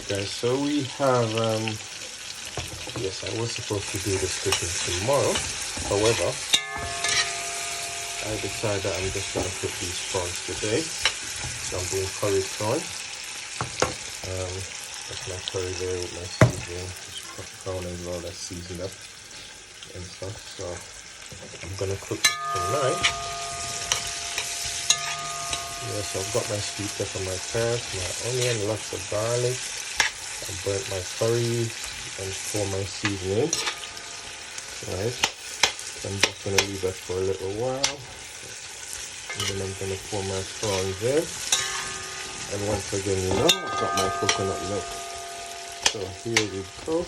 guys, so we have yes, I was supposed to do this cooking tomorrow. However, I decided that I'm just gonna cook these prawns today. So I'm doing curried prawns. That's my curry there with my seasoning. Just put the prawn as well, that's seasoned up and stuff. So I'm gonna cook this tonight. Yeah, so I've got my sweet pepper, my carrots, my onion, lots of garlic. I burnt my curry and pour my seasoning. Right. So I'm just gonna leave that for a little while. And then I'm gonna pour my prawns in. And once again, you know, I've got my coconut milk. So here we go.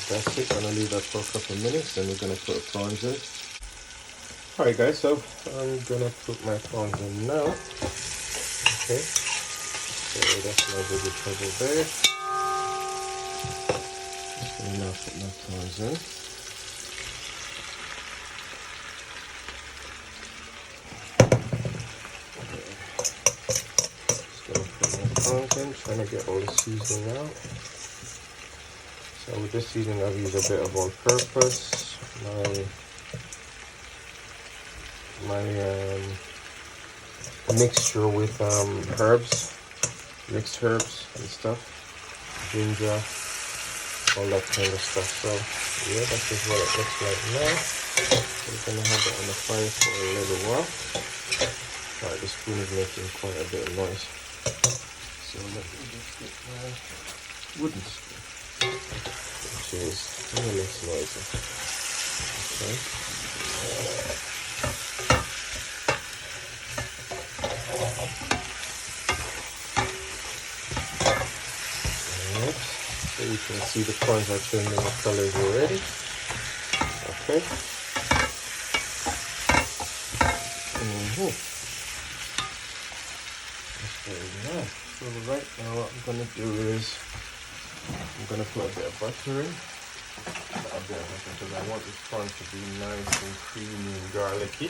That's it. I'm gonna leave that for a couple of minutes, then we're gonna put the prawns in. Alright guys, so I'm gonna put my prawns in now. Okay. So that's my vegetable there. Just gonna now put my prawns in. Just gonna put my prawns in, trying to get all the seasoning out. So with this seasoning I've used a bit of all-purpose, my mixture with herbs, mixed herbs and stuff, ginger, all that kind of stuff. So yeah, that's just what it looks like now. We're gonna have it on the fire for a little while. Alright, the spoon is making quite a bit of noise. So let me just get my wooden spoon, which is really noisy. Okay. Alright, so you can see the prawns are changing the colors already. Okay. That's very nice. So right now what I'm gonna do is I'm gonna put a bit of butter in. Because I want this prawn to be nice and creamy and garlicky.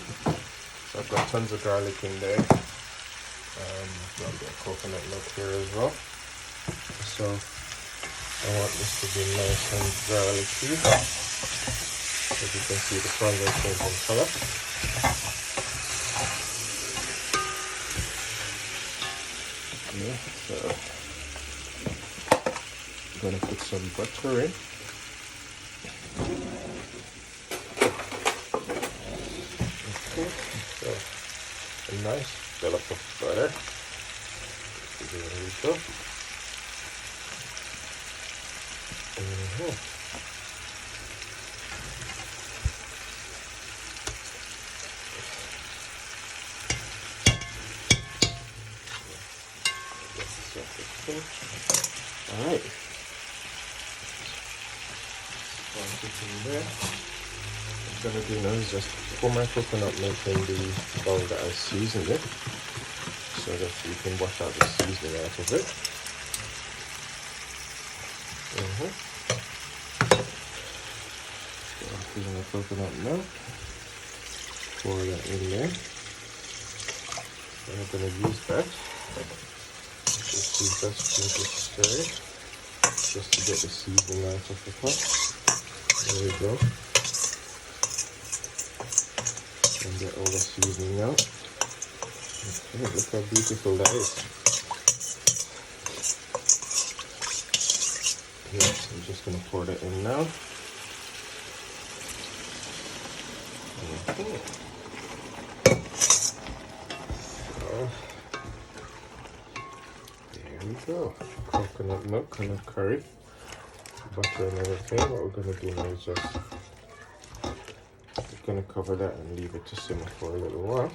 So I've got tons of garlic in there. Got a bit of coconut milk here as well. So I want this to be nice and garlicky. As you can see, the prawns are changing color. Yeah, so I'm gonna put some butter in. Okay, so a nice dollop of butter. There we go. Alright. There. What I'm gonna do now is just pour my coconut milk in the bowl that I seasoned it, so that you can wash out the seasoning out of it. So I'm putting the coconut milk, pour that in there. And I'm gonna use that. Just use that spoon to stir it, just to get the seasoning out of the pot. There we go. And get all the seasoning out. Okay, look how beautiful that is. Yes, I'm just gonna pour that in now. So, there we go. Coconut milk and a curry, butter and everything. What we're gonna do now is just gonna cover that and leave it to simmer for a little while.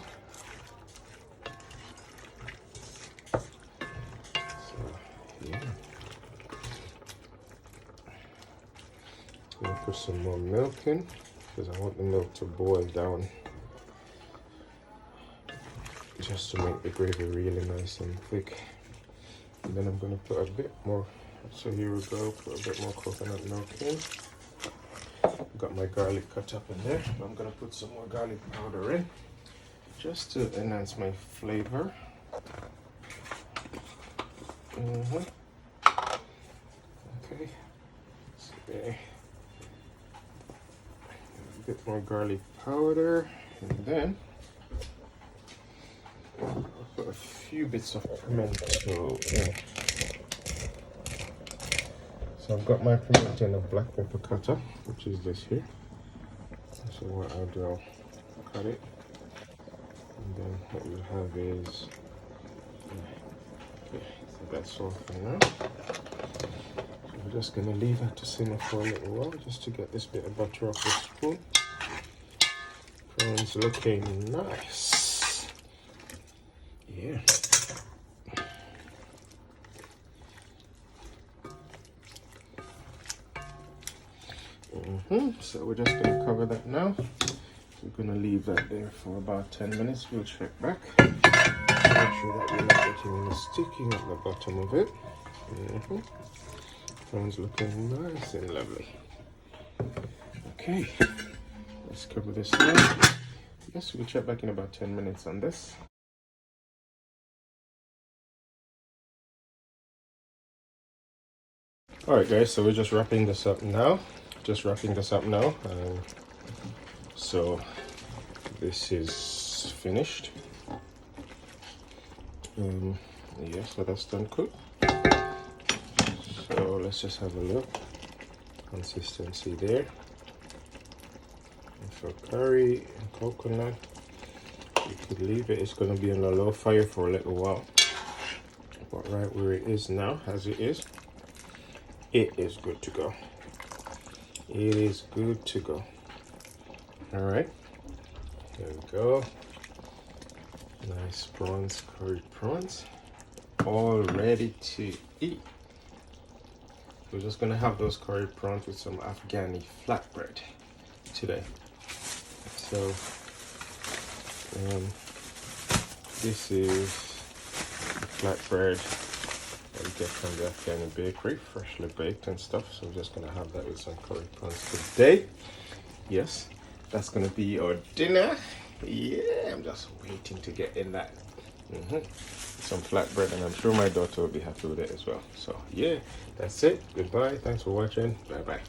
So yeah, I'm gonna put some more milk in because I want the milk to boil down, just to make the gravy really nice and thick. And then I'm gonna put a bit more. So here we go. Put a bit more coconut milk in. got my garlic cut up in there. I'm gonna put some more garlic powder in just to enhance my flavor. Okay, so there. A bit more garlic powder, and then I'll put a few bits of pimento in. So I've got my pimento in a black pepper cutter, which is this here. So what I'll do, I'll cut it, and then what we'll have is, okay, so that's all for now. So we're just gonna leave that to simmer for a little while, just to get this bit of butter off the spoon. Prawns looking nice. Yeah. So we're just going to cover that now. We're going to leave that there for about 10 minutes. We'll check back. Make sure that we're not getting any sticking at the bottom of it. Prawns looking nice and lovely. Okay, let's cover this now. Yes, we'll check back in about 10 minutes on this. Alright guys, so we're just wrapping this up now. So this is finished. Yeah, so that's done cooked. So let's just have a look. Consistency there. And for curry and coconut, you could leave it. It's going to be on a low fire for a little while. But right where it is now, as it is good to go. It is good to go. All right, there we go. Nice prawns, curried prawns, all ready to eat. We're just gonna have those curried prawns with some Afghani flatbread today. So this is flatbread that we get from the Afghani bakery, freshly baked and stuff. So we're just gonna have that with some curried prawns today. Yes, that's gonna be our dinner. Yeah, I'm just waiting to get in that. Some flatbread, and I'm sure my daughter will be happy with it as well. So yeah, that's it. Goodbye. Thanks for watching. Bye bye.